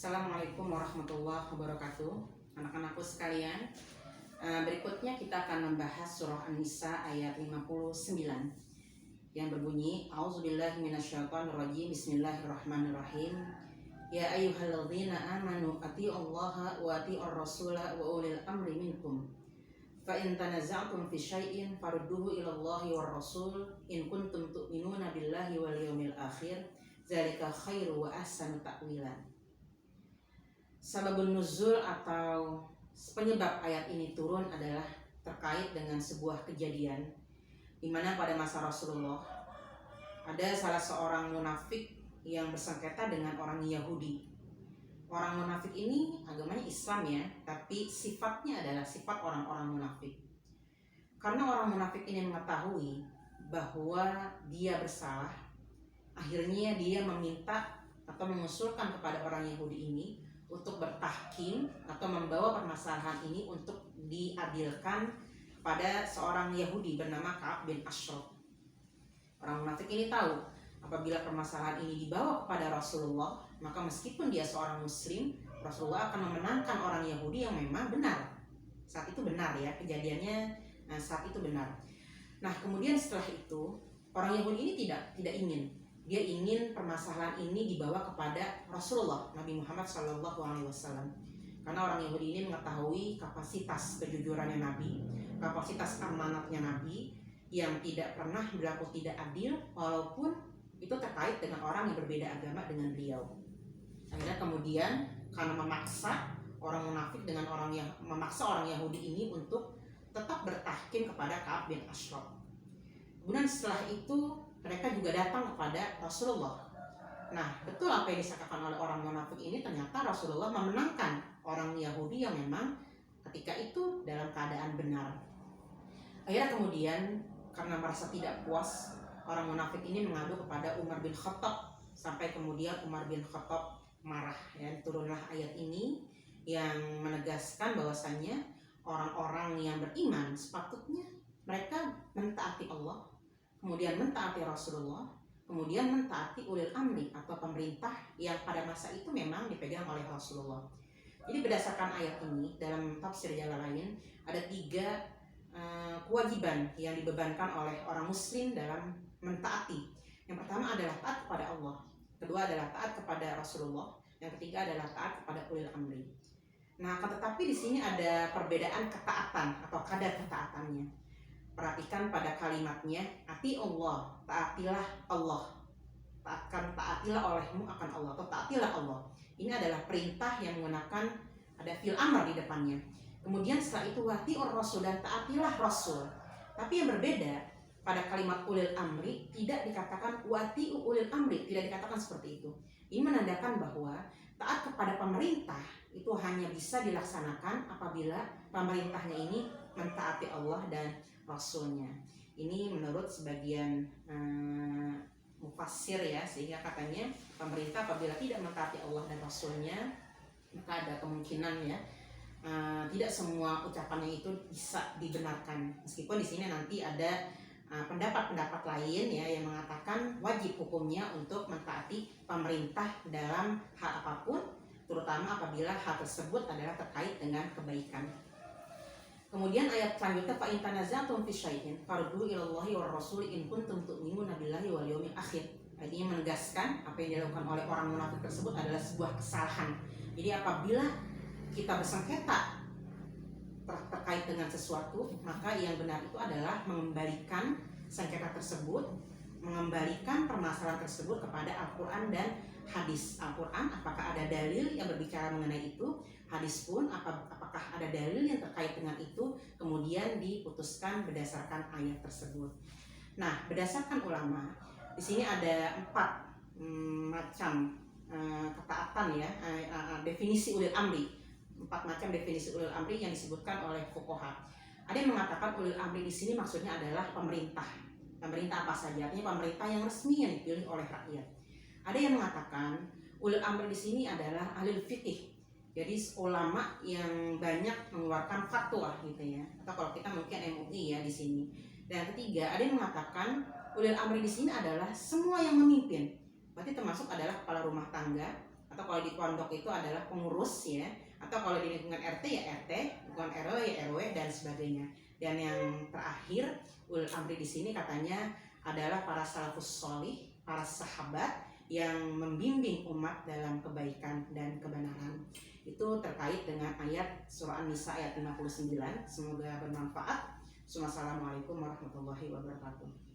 Assalamualaikum warahmatullahi wabarakatuh. Anak-anakku sekalian, berikutnya kita akan membahas surah An-Nisa ayat 59 yang berbunyi A'udzubillahi minasyaitonirrajim. Bismillahirrahmanirrahim. Ya ayyuhalladzina amanu atti'ullaha wa atti'ur rasula wa ulil amri minkum. Fa in tanaza'tum fi syai'in farudduhu ilallahi war rasul in kuntum tu'minuna billahi wal yawmil akhir. Zalika khairu wa ahsanu ta'wilan. Sababun nuzul atau penyebab ayat ini turun adalah terkait dengan sebuah kejadian di mana pada masa Rasulullah ada salah seorang munafik yang bersengketa dengan orang Yahudi. Orang munafik ini agamanya Islam ya, tapi sifatnya adalah sifat orang-orang munafik. Karena orang munafik ini mengetahui bahwa dia bersalah, akhirnya dia meminta atau mengusulkan kepada orang Yahudi ini untuk bertahkim atau membawa permasalahan ini untuk diadilkan pada seorang Yahudi bernama Ka'ab bin Ashraf. Orang munafik ini tahu apabila permasalahan ini dibawa kepada Rasulullah, maka meskipun dia seorang muslim, Rasulullah akan memenangkan orang Yahudi yang memang benar. Saat itu benar ya, kejadiannya saat itu benar. Nah, kemudian setelah itu orang Yahudi ini tidak ingin. Dia ingin permasalahan ini dibawa kepada Rasulullah Nabi Muhammad SAW. Karena orang Yahudi ini mengetahui kapasitas kejujurannya Nabi, kapasitas amanatnya Nabi yang tidak pernah berlaku tidak adil, walaupun itu terkait dengan orang yang berbeda agama dengan beliau. Akhirnya kemudian karena memaksa orang munafik dengan memaksa orang Yahudi ini untuk tetap bertahkim kepada Ka'ab bin Ashraf. Kemudian setelah itu mereka juga datang kepada Rasulullah. Nah, betul apa yang disangkakan oleh orang munafik ini, ternyata Rasulullah memenangkan orang Yahudi yang memang ketika itu dalam keadaan benar. Akhirnya kemudian karena merasa tidak puas, orang munafik ini mengadu kepada Umar bin Khattab, sampai kemudian Umar bin Khattab marah ya. Turunlah ayat ini yang menegaskan bahwasannya orang-orang yang beriman sepatutnya mereka mentaati Allah, kemudian mentaati Rasulullah, kemudian mentaati ulil amri atau pemerintah yang pada masa itu memang dipegang oleh Rasulullah. Jadi berdasarkan ayat ini dalam tafsir Jalalain ada 3 kewajiban yang dibebankan oleh orang muslim dalam mentaati. Yang pertama adalah taat kepada Allah, kedua adalah taat kepada Rasulullah, yang ketiga adalah taat kepada ulil amri. Nah, tetapi di sini ada perbedaan ketaatan atau kadar ketaatannya. Perhatikan pada kalimatnya, ati Allah, taatilah Allah, taatilah olehmu akan Allah, atau taatilah Allah. Ini adalah perintah yang menggunakan ada fil amr di depannya. Kemudian setelah itu wati'ur rasul, dan taatilah Rasul. Tapi yang berbeda pada kalimat ulil amri tidak dikatakan wati'u ulil amri, tidak dikatakan seperti itu. Ini menandakan bahwa taat kepada pemerintah itu hanya bisa dilaksanakan apabila pemerintahnya ini mentaati Allah dan Rasulnya. Ini menurut sebagian mufassir ya, sehingga katanya pemerintah apabila tidak mentaati Allah dan Rasulnya, maka ada kemungkinan ya tidak semua ucapannya itu bisa dibenarkan. Meskipun di sini nanti ada pendapat-pendapat lain ya yang mengatakan wajib hukumnya untuk mentaati pemerintah dalam hal apapun, terutama apabila hal tersebut adalah terkait dengan kebaikan. Kemudian ayat selanjutnya fa in tanaza'tum fi syai'in farudduhu ilallahi war rasul in kuntum tu'minuna billahi wal yawmil akhir. Artinya menegaskan apa yang dilakukan oleh orang munafik tersebut adalah sebuah kesalahan. Jadi apabila kita bersengketa terkait dengan sesuatu, maka yang benar itu adalah mengembalikan sengketa tersebut, mengembalikan permasalahan tersebut kepada Al-Quran dan hadis. Al-Quran apakah ada dalil yang berbicara mengenai itu, hadis pun apakah ada dalil yang terkait dengan itu, kemudian diputuskan berdasarkan ayat tersebut. Nah, berdasarkan ulama di sini ada 4 macam ketaatan ya, definisi ulil amri, 4 macam definisi ulil amri yang disebutkan oleh fuqaha. Ada yang mengatakan ulil amri di sini maksudnya adalah pemerintah. Pemerintah apa saja? Artinya pemerintah yang resmi yang dipilih oleh rakyat. Ada yang mengatakan ulil amri di sini adalah ahli fikih. Jadi ulama yang banyak mengeluarkan fatwa gitu ya. Atau kalau kita mungkin MUI ya di sini. Dan yang ketiga, ada yang mengatakan ulil amri di sini adalah semua yang memimpin. Berarti termasuk adalah kepala rumah tangga atau kalau di pondok itu adalah pengurus ya, atau kalau di lingkungan RT ya RT, lingkungan RW ya RW dan sebagainya. Dan yang terakhir ulul amri di sini katanya adalah para salafus sholih, para sahabat yang membimbing umat dalam kebaikan dan kebenaran. Itu terkait dengan ayat surah An-Nisa ayat 59. Semoga bermanfaat. Assalamualaikum warahmatullahi wabarakatuh.